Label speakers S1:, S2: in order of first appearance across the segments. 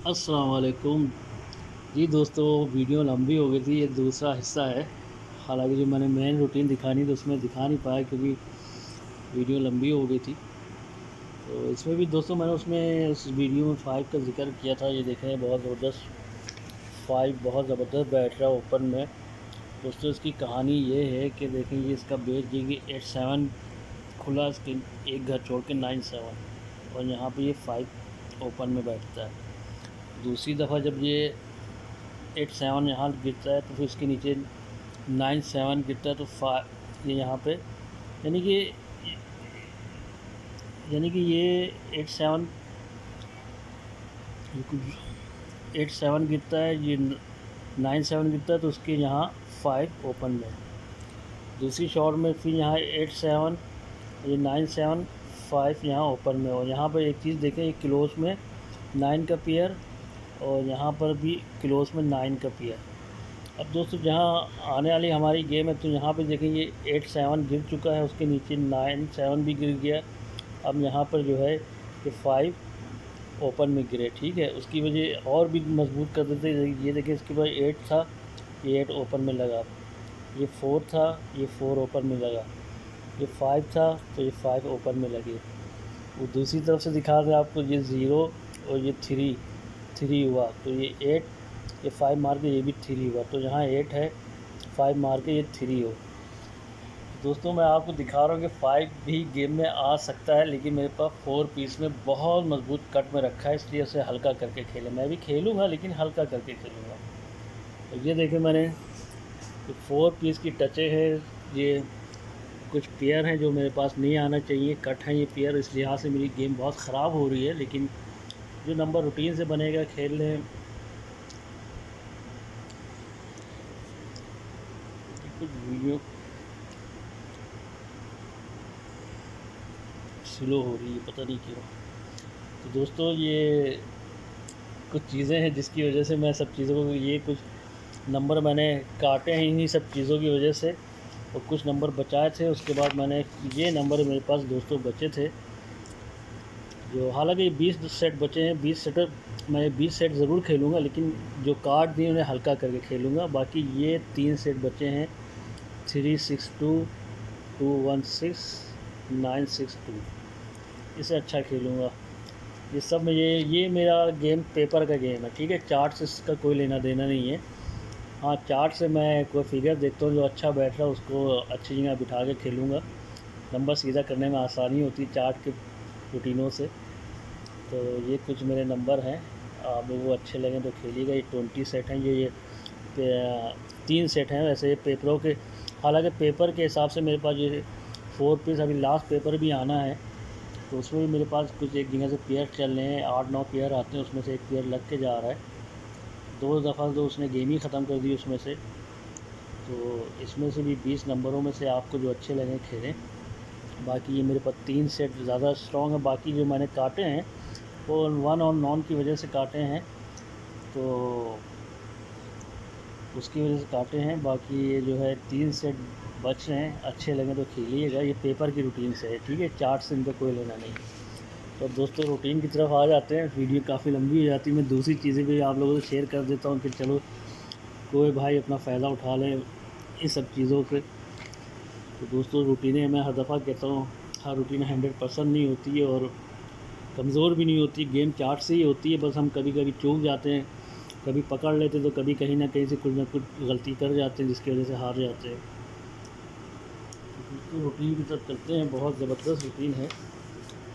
S1: अस्सलाम वालेकुम। जी दोस्तों, वीडियो लंबी हो गई थी, ये दूसरा हिस्सा है। हालांकि जो मैंने मेन रूटीन दिखानी थी उसमें दिखा नहीं पाया क्योंकि वीडियो लंबी हो गई थी। तो इसमें भी दोस्तों मैंने उसमें उस वीडियो में 5 का जिक्र किया था। ये देखें, बहुत ज़बरदस्त 5 बहुत ज़बरदस्त बैठ रहा है ओपन में। दोस्तों इसकी कहानी ये है कि देखें, ये इसका बेस जी कि 8-7 खुला, इसके एक घर छोड़ के 9-7, और यहाँ पे ये 5 ओपन में बैठता है। दूसरी दफ़ा जब ये 8-7 यहाँ गिरता है तो फिर इसके नीचे 9-7 गिरता है, तो ये यहाँ पे यानी कि ये 8-7 8-7 गिरता है, ये 9-7 गिरता है, तो उसके यहाँ 5 ओपन में। दूसरी शॉट में फिर यहाँ 8-7, ये 9-7, 5 यहाँ ओपन में। और यहाँ पर एक चीज़ देखें, ये क्लोज में 9 का पेयर, और यहाँ पर भी क्लोज में 9 का पेयर। अब दोस्तों जहाँ आने वाली हमारी गेम है, तो यहाँ पे देखें ये 8-7 गिर चुका है, उसके नीचे 9-7 भी गिर गया। अब यहाँ पर जो है ये 5 ओपन में गिरे, ठीक है। उसकी वजह और भी मजबूत कर देते। ये देखिए, इसके बाद 8 था, ये 8 ओपन में लगा। ये 4 था, ये 4 ओपन में लगा। ये 5 था, तो ये 5 ओपन में लगे। वो दूसरी तरफ से दिखा रहे आपको, ये 0 और ये 3 हुआ, तो ये 8, ये 5 मार के ये भी 3 हुआ, तो यहाँ 8 है, 5 मार के ये 3 हो। दोस्तों मैं आपको दिखा रहा हूँ कि 5 भी गेम में आ सकता है, लेकिन मेरे पास 4 पीस में बहुत मजबूत कट में रखा है, इसलिए उसे हल्का करके खेले। मैं भी खेलूँगा लेकिन हल्का करके खेलूँगा। तो ये देखें, मैंने 4 पीस की टचे है। ये कुछ पेयर हैं जो मेरे पास नहीं आना चाहिए, कट हैं ये पेयर, इस लिहाज से मेरी गेम बहुत ख़राब हो रही है। लेकिन जो नंबर रूटीन से बनेगा खेलने, कुछ वीडियो स्लो हो रही है, पता नहीं क्यों। तो दोस्तों ये कुछ चीज़ें हैं जिसकी वजह से मैं सब चीज़ों को, ये कुछ नंबर मैंने काटे हैं इन्हीं सब चीज़ों की वजह से, और कुछ नंबर बचाए थे। उसके बाद मैंने ये नंबर मेरे पास दोस्तों बचे थे, जो हालांकि 20 सेट बचे हैं। 20 सेट मैं 20 सेट ज़रूर खेलूँगा, लेकिन जो कार्ड दिए उन्हें हल्का करके खेलूँगा। बाकी ये 3 सेट बचे हैं, 362, 216, 962, इसे अच्छा खेलूँगा। ये सब में ये मेरा गेम पेपर का गेम है, ठीक है। चार्ट से इसका कोई लेना देना नहीं है। हाँ, चार्ट से मैं कोई फिगर देखता हूँ जो अच्छा बैठ रहा है, उसको अच्छी जगह बिठा के खेलूँगा। नंबर सीधा करने में आसानी होती है चार्ट के रूटीनों से। तो ये कुछ मेरे नंबर हैं, आप लोगों को अच्छे लगें तो खेलिएगा। ये 20 सेट हैं, ये 3 सेट हैं वैसे ये पेपरों के। हालांकि पेपर के हिसाब से मेरे पास ये 4 पीस, अभी लास्ट पेपर भी आना है, तो उसमें भी मेरे पास कुछ एक जगह से पेयर चल रहे हैं। 8-9 पेयर आते हैं, उसमें से एक पेयर लग के जा रहा है। 2 दफ़ा तो उसने गेम ही ख़त्म कर दी उसमें से। तो इसमें से भी 20 नंबरों में से आपको जो अच्छे लगें खेलें। बाकी ये मेरे पास 3 सेट ज़्यादा स्ट्रॉन्ग है। बाकी जो मैंने काटे हैं वो 1 और नॉन की वजह से काटे हैं, तो उसकी वजह से काटे हैं। बाकी ये जो है 3 सेट बच रहे हैं, अच्छे लगे तो खेलिएगा। ये पेपर की रूटीन से है, ठीक है, चार्ट से इनका कोई लेना नहीं। तो दोस्तों रूटीन की तरफ आ जाते हैं। वीडियो काफ़ी लंबी हो जाती है, मैं दूसरी चीज़ें भी आप लोगों से शेयर कर देता हूँ कि चलो कोई भाई अपना फ़ायदा उठा लें इन सब चीज़ों से। तो दोस्तों रूटीनें, मैं हर दफ़ा कहता हूँ, हर रूटीन 100% नहीं होती है और कमज़ोर भी नहीं होती। गेम चार्ट से ही होती है, बस हम कभी कभी चूक जाते हैं, कभी पकड़ लेते तो कभी कहीं ना कहीं से कुछ ना कुछ गलती कर जाते हैं, जिसकी वजह से हार जाते हैं। तो रूटीन की तरफ चलते हैं। बहुत ज़बरदस्त रूटीन है,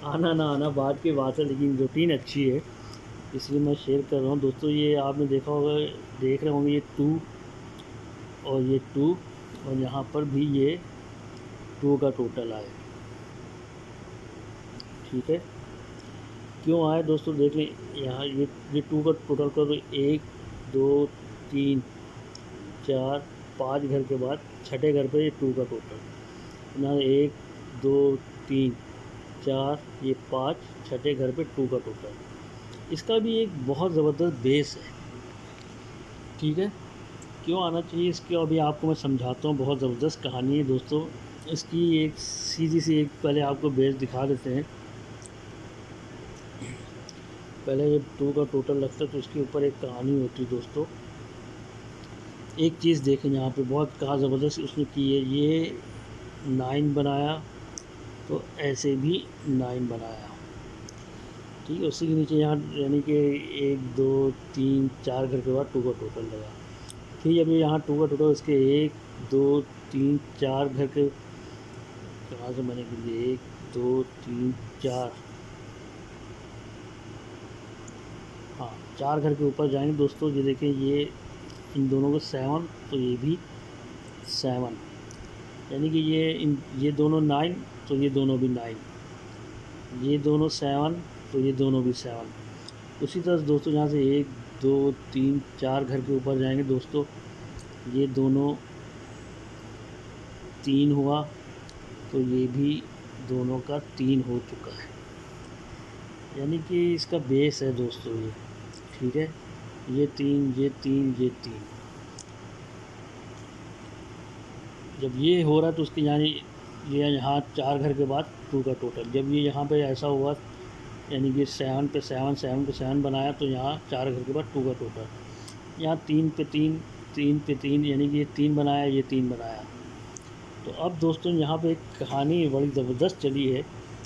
S1: आना ना आना बाद की बात है, लेकिन रूटीन अच्छी है, इसलिए मैं शेयर कर रहा हूँ। दोस्तों ये आपने देखा होगा, देख रहे होंगे, ये 2 और ये 2, और यहाँ पर भी ये 2 का टोटल आए, ठीक है। क्यों आए दोस्तों, देख लें यहाँ, ये 2 का टोटल कर, 1 2 3 4 5 घर के बाद छठे घर पे ये 2 का टोटल ना, 1 2 3 4, ये 5, छठे घर पे 2 का टोटल। इसका भी एक बहुत ज़बरदस्त बेस है, ठीक है। क्यों आना चाहिए इसकी अभी आपको मैं समझाता हूँ। बहुत ज़बरदस्त कहानी है दोस्तों इसकी। एक सीधी सी एक पहले आपको बेस दिखा देते हैं। पहले जब 2 का टोटल लगता है तो उसके ऊपर एक कहानी होती है दोस्तों। एक चीज़ देखें यहाँ पे बहुत कहाँ ज़बरदस्त उसने की है, ये 9 बनाया तो ऐसे भी 9 बनाया, ठीक है। उसी के नीचे यहाँ यानी कि 1 2 3 4 घर के बाद 2 का टोटल लगा। फिर जब ये यहाँ 2 का टोटल उसके 1 2 3 4 घर के, कहाँ से मैंने गिन दिए, 1 2 3 4, हाँ 4 घर के ऊपर जाएंगे दोस्तों। ये देखें, ये इन दोनों को 7 तो ये भी 7, यानी कि ये दोनों 9 तो ये दोनों भी 9, ये दोनों 7 तो ये दोनों भी 7। उसी तरह दोस्तों यहाँ से 1 2 3 4 घर के ऊपर जाएंगे दोस्तों, ये दोनों 3 हुआ तो ये भी दोनों का 3 हो चुका है, यानी कि इसका बेस है दोस्तों ये, ठीक है। ये 3 ये 3 ये 3, जब ये हो रहा है तो उसके यानी ये यहाँ 4 घर के बाद 2 का टोटल, जब ये यहाँ पे ऐसा हुआ यानी कि 7 पे 7 7 पे 7 बनाया तो यहाँ 4 घर के बाद 2 का टोटल, यहाँ 3 पे 3 3 पे 3, यानी कि ये 3 बनाया ये 3 बनाया। तो अब दोस्तों यहाँ पे एक कहानी बड़ी ज़बरदस्त चली है।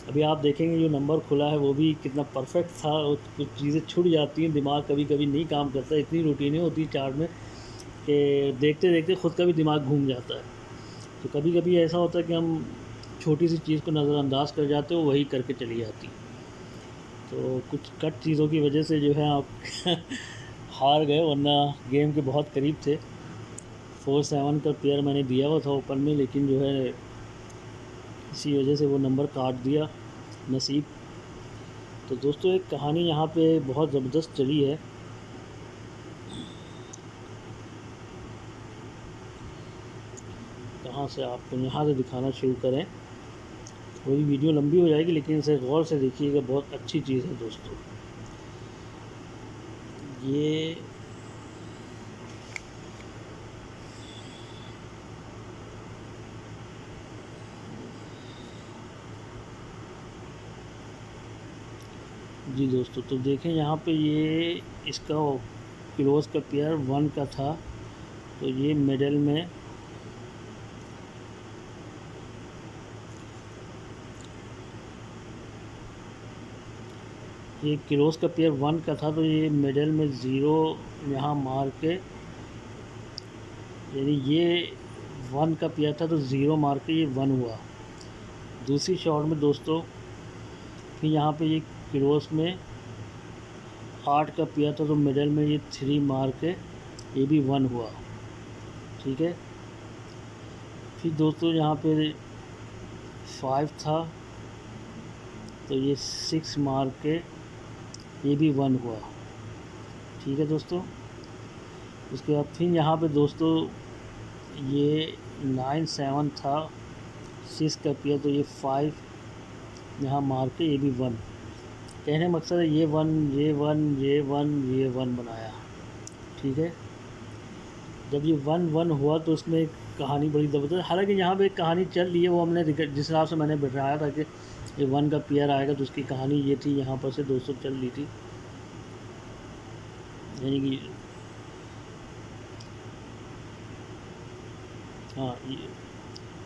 S1: अभी आप देखेंगे जो नंबर खुला है वो भी कितना परफेक्ट था, और कुछ चीज़ें छूट जाती हैं, दिमाग कभी कभी नहीं काम करता, इतनी रूटीनें होती चार्ट में कि देखते देखते ख़ुद का भी दिमाग घूम जाता है। तो कभी कभी ऐसा होता है कि हम छोटी सी चीज़ को नज़रअंदाज कर जाते हो, वही करके चली जाती। तो कुछ कट चीज़ों की वजह से जो है आप हार गए, वरना गेम के बहुत करीब थे। 4-7 का पेयर मैंने दिया हुआ था ओपन में, लेकिन जो है इसी वजह से वो नंबर काट दिया नसीब। तो दोस्तों एक कहानी यहाँ पे बहुत ज़बरदस्त चली है। कहाँ से आपको यहाँ से दिखाना शुरू करें, थोड़ी वीडियो लंबी हो जाएगी, लेकिन इसे गौर से देखिएगा, बहुत अच्छी चीज़ है दोस्तों। ये जी दोस्तों, तो देखें यहाँ पे ये इसका क्लोज का पेयर 1 का था, तो ये मिडल में ये क्लोज का पेयर 1 का था, तो ये मिडल में 0 यहाँ मार के, यानी ये 1 का पेयर था तो 0 मार के ये 1 हुआ। दूसरी शॉट में दोस्तों फिर यहाँ पे ये क्लोज में 8 का पेयर था, तो मिडल में ये 3 मार के ये भी 1 हुआ, ठीक है। फिर दोस्तों यहाँ पे 5 था, तो ये 6 मार के ये भी 1 हुआ, ठीक है दोस्तों। उसके बाद फिर यहाँ पे दोस्तों ये 9 7 था, 6 का पेयर, तो ये 5 यहाँ मार के ये भी 1। कहने का मकसद है ये 1 ये 1 ये 1 ये 1 बनाया, ठीक है। जब ये 1 1 हुआ तो उसमें एक कहानी बड़ी ज़बरदस्त, हालांकि यहाँ पे एक कहानी चल रही है, वो हमने जिस हिसाब से मैंने बताया था कि ये 1 का पेयर आएगा तो उसकी कहानी ये थी, यहाँ पर से दोस्तों चल रही थी, यानी कि हाँ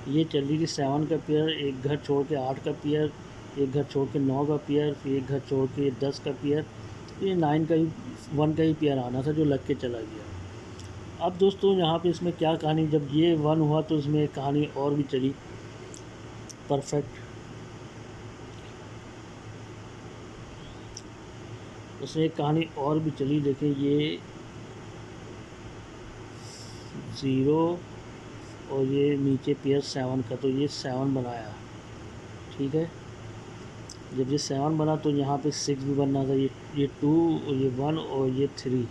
S1: ये चल रही थी 7 का पेयर, एक घर छोड़ के 8 का पेयर, एक घर छोड़ के 9 का पेयर, फिर एक घर छोड़ के 10 का पेयर, तो ये 9 का ही 1 का ही पेयर आना था जो लग के चला गया। अब दोस्तों यहाँ पे इसमें क्या कहानी, जब ये 1 हुआ तो इसमें एक कहानी और भी चली परफेक्ट, उसमें एक कहानी और भी चली। देखिए ये 0 और ये नीचे पेयर 7 का, तो ये 7 बनाया, ठीक है। जब ये 7 बना तो यहाँ पे 6 भी बनना था, ये 2 और ये 1 और ये 3,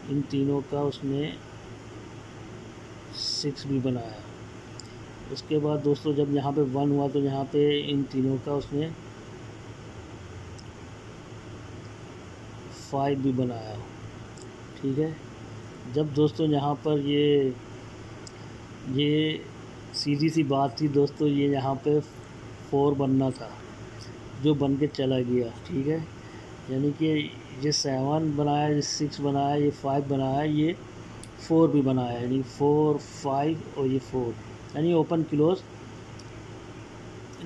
S1: इन तीनों का उसने 6 भी बनाया। उसके बाद दोस्तों जब यहाँ पे 1 हुआ तो यहाँ पे इन तीनों का उसने 5 भी बनाया, ठीक है। जब दोस्तों यहाँ पर ये सीधी सी बात थी दोस्तों, ये यहाँ पे 4 बनना था जो बन के चला गया, ठीक है। यानी कि ये 7 बनाया, ये 6 बनाया, ये 5 बनाया, ये 4 भी बनाया, यानी 4 5 और ये 4, यानी ओपन क्लोज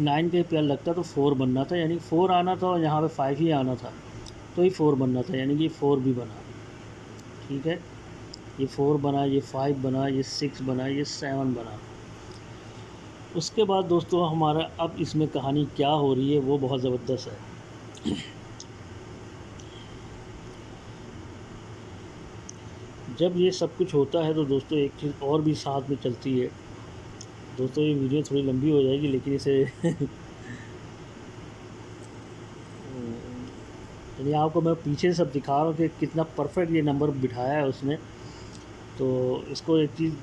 S1: 9 के पेयर लगता तो 4 बनना था, यानी 4 आना था और यहाँ पे 5 ही आना था, तो ये 4 बनना था, यानी कि 4 भी बना। ठीक है, ये 4 बना, ये 5 बना, ये 6 बना, ये 7 बना। उसके बाद दोस्तों हमारा अब इसमें कहानी क्या हो रही है वो बहुत ज़बरदस्त है। जब ये सब कुछ होता है तो दोस्तों एक चीज़ और भी साथ में चलती है। दोस्तों ये वीडियो थोड़ी लंबी हो जाएगी, लेकिन इसे यानी आपको मैं पीछे सब दिखा रहा हूँ कि कितना परफेक्ट ये नंबर बिठाया है उसने। तो इसको एक चीज़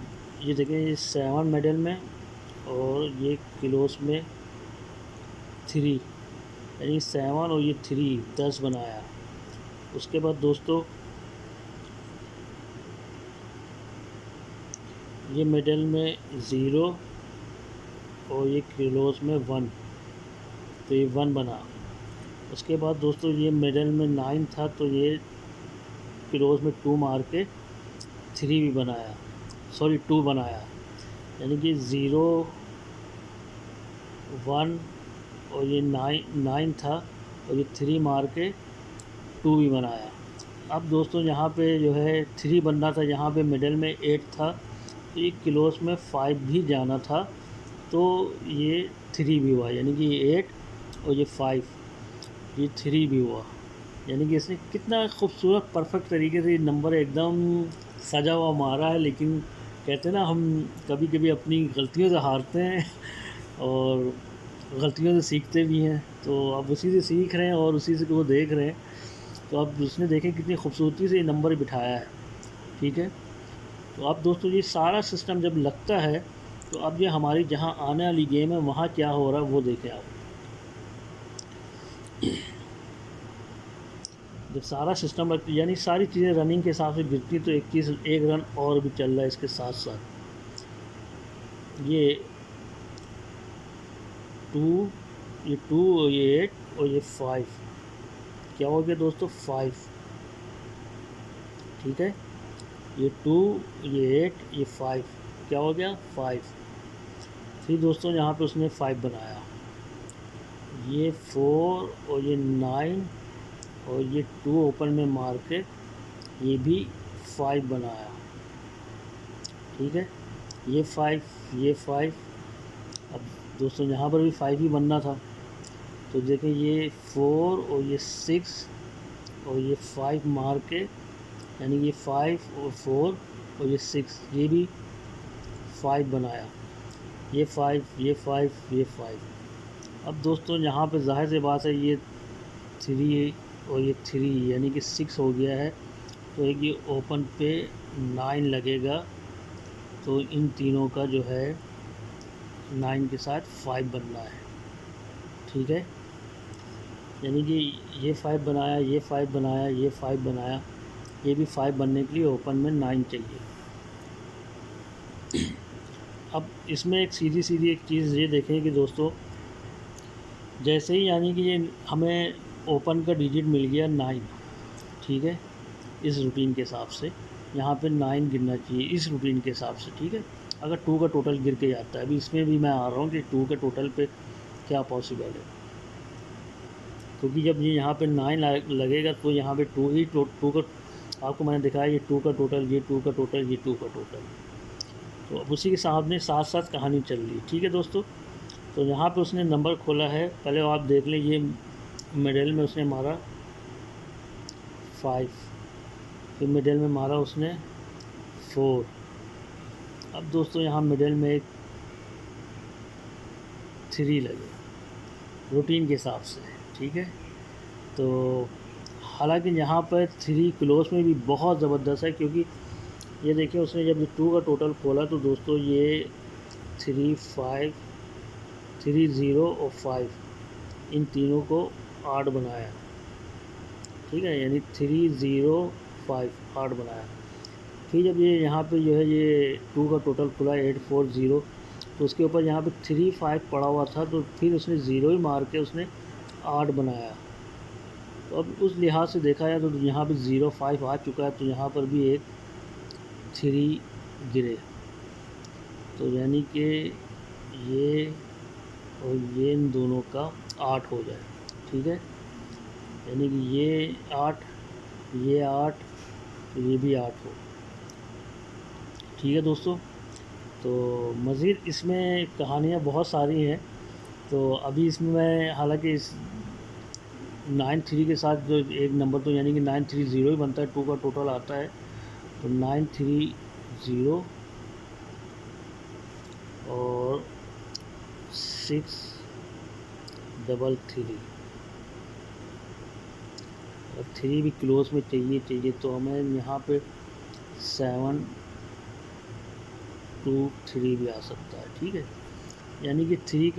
S1: ये देखें, ये 7 मेडल में और ये किलोस में 3, यानी 7 और ये 3 10 बनाया। उसके बाद दोस्तों ये मेडल में 0 और ये किलोस में 1, तो ये 1 बना। उसके बाद दोस्तों ये मेडल में 9 था, तो ये किलोस में 2 मार के 3 भी बनाया, सॉरी 2 बनाया, यानी कि 0 1 और ये 9 था और ये 3 मार के 2 भी बनाया। अब दोस्तों यहाँ पे जो है 3 बनना था, यहाँ पे मिडल में 8 था, तो ये किलोस में 5 भी जाना था, तो ये 3 भी हुआ, यानी कि ये 8 और ये 5, ये 3 भी हुआ। यानी कि इसने कितना खूबसूरत परफेक्ट तरीके से नंबर एकदम सजा हुआ मारा है। लेकिन कहते हैं ना, हम कभी कभी अपनी गलतियों से हारते हैं और गलतियों से सीखते भी हैं, तो अब उसी से सीख रहे हैं और उसी से वो देख रहे हैं। तो अब उसने देखें कितनी खूबसूरती से ये नंबर बिठाया है। ठीक है, तो अब दोस्तों ये सारा सिस्टम जब लगता है, तो अब ये हमारी जहाँ आने वाली गेम है वहाँ क्या हो रहा है वो देखें आप। जब सारा सिस्टम यानी सारी चीज़ें रनिंग के हिसाब से गिरती, तो एक चीज़, एक रन और भी चल रहा है इसके साथ साथ। ये 2, ये 2 और ये 8 और ये 5, क्या हो गया दोस्तों 5। ठीक है, ये 2, ये 8, ये 5, क्या हो गया 5। फिर दोस्तों यहाँ पे उसने 5 बनाया, ये 4 और ये 9 और ये 2 ओपन में मार के ये भी 5 बनाया। ठीक है, ये 5, ये 5। अब दोस्तों यहाँ पर भी 5 ही बनना था, तो देखें ये 4 और ये 6 और ये 5 मार के, यानी ये 5 और 4 और ये 6, ये भी 5 बनाया, ये 5, ये 5, ये 5। अब दोस्तों यहाँ पे जाहिर सी बात है, ये 3 और ये 3 यानी कि 6 हो गया है, तो एक ये ओपन पे 9 लगेगा, तो इन तीनों का जो है 9 के साथ 5 बनना है। ठीक है, यानी कि ये 5 बनाया, ये 5 बनाया, ये 5 बनाया, ये भी 5 बनने के लिए ओपन में 9 चाहिए। अब इसमें एक सीधी सीधी एक चीज़ ये देखें कि दोस्तों, जैसे ही यानी कि ये हमें ओपन का डिजिट मिल गया 9, ठीक है, इस रूटीन के हिसाब से यहाँ पे 9 गिरना चाहिए इस रूटीन के हिसाब से। ठीक है, अगर 2 का टोटल गिर के जाता है, अभी इसमें भी मैं आ रहा हूँ कि 2 के टोटल पे क्या पॉसिबल है, क्योंकि जब ये यहाँ पे 9 लगेगा तो यहाँ पे 2 ही 2 का, आपको मैंने दिखाया ये 2 का टोटल, ये 2 का टोटल, ये 2 का टोटल, तो अब उसी के सामने साथ साथ कहानी चल रही है। ठीक है दोस्तों, तो यहाँ पे उसने नंबर खोला है, पहले आप देख लें, ये मिडिल में उसने मारा 5, फिर मिडिल में मारा उसने 4। अब दोस्तों यहाँ मिडिल में एक 3 लगे रूटीन के हिसाब से। ठीक है, तो हालांकि यहाँ पर 3 क्लोज में भी बहुत ज़बरदस्त है, क्योंकि ये देखिए उसने जब 2 का टोटल खोला तो दोस्तों ये 3 5 3 0 और 5 इन तीनों को 8 बनाया। ठीक है, यानी 3 0 5 8 बनाया। फिर जब ये यहाँ पे जो है ये 2 का टोटल खुला 8 4 0, तो उसके ऊपर यहाँ पे 3 5 पड़ा हुआ था, तो फिर उसने 0 ही मार के उसने 8 बनाया। तो अब उस लिहाज से देखा जाए तो यहाँ पे 0.5 आ चुका है, तो यहाँ पर भी एक 3 गिरे, तो यानी कि ये और ये इन दोनों का 8 हो जाए। ठीक है, यानी कि ये 8, ये 8, तो ये भी 8 हो। ठीक है दोस्तों, तो मज़ीद इसमें कहानियाँ बहुत सारी हैं। तो अभी इसमें मैं हालांकि इस 9-3 के साथ जो एक नंबर, तो यानी कि 930 ही बनता है, 2 का टोटल आता है, तो 930 और 633, और 3 भी क्लोज में चाहिए, तो हमें यहाँ पे 7-2-3 भी आ सकता है। ठीक है, यानी कि 2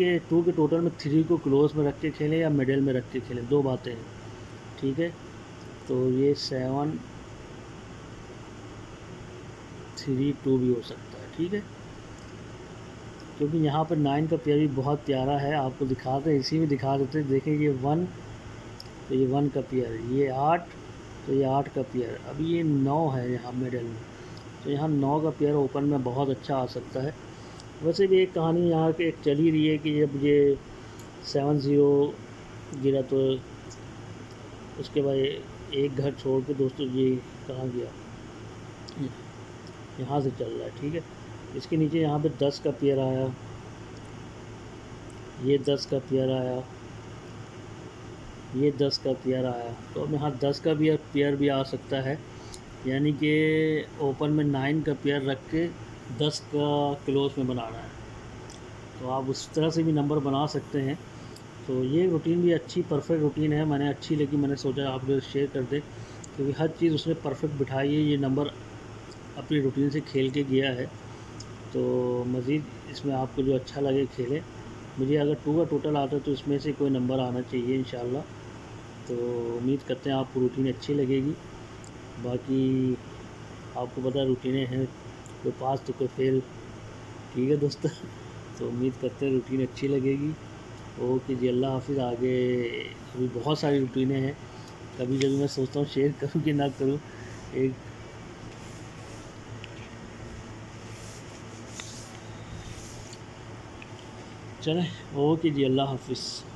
S1: के टोटल में 3 को क्लोज में रख के खेलें या मिडिल में रख के खेलें, दो बातें हैं। ठीक है, तो ये 7-3-2 भी हो सकता है। ठीक है, क्योंकि यहाँ पर 9 का पेयर भी बहुत प्यारा है, आपको दिखाते हैं, इसी में दिखा देते हैं। देखें ये 1, तो ये 1 का पेयर, ये 8, तो ये 8 का पेयर, अभी ये 9 है यहाँ मिडल में, तो यहाँ 9 का पेयर ओपन में बहुत अच्छा आ सकता है। वैसे भी एक कहानी यहाँ के एक चल ही रही है कि जब ये 7-0 गिरा तो उसके बाद एक घर छोड़ के दोस्तों ये कहाँ गया, यहाँ से चल रहा है। ठीक है, इसके नीचे यहाँ पे 10 का पेयर आया, ये 10 का पेयर आया, ये 10 का पेयर आया, तो अब यहाँ 10 का भी पेयर भी आ सकता है, यानी कि ओपन में 9 का पेयर रख के 10 का क्लोज में बनाना है, तो आप उस तरह से भी नंबर बना सकते हैं। तो ये रूटीन भी अच्छी परफेक्ट रूटीन है, मैंने अच्छी लगी, मैंने सोचा आप लोग शेयर कर दें, क्योंकि हर चीज़ उसने परफेक्ट बिठाई है, ये नंबर अपनी रूटीन से खेल के गया है। तो मज़ीद इसमें आपको जो अच्छा लगे खेलें। मुझे अगर 2 का टोटल आता है तो इसमें से कोई नंबर आना चाहिए इंशाल्लाह। तो उम्मीद करते हैं आपको रूटीन अच्छी लगेगी। बाकी आपको पता है रूटीनें हैं, कोई पास तो कोई फेल। ठीक है दोस्तों, तो उम्मीद करते हैं रूटीन अच्छी लगेगी। ओके जी, अल्लाह हाफिज़। आगे अभी बहुत सारी रूटीनें हैं, कभी कभी मैं सोचता हूँ शेयर करूँ कि ना करूँ। एक चलें, ओके जी, अल्लाह हाफिज़।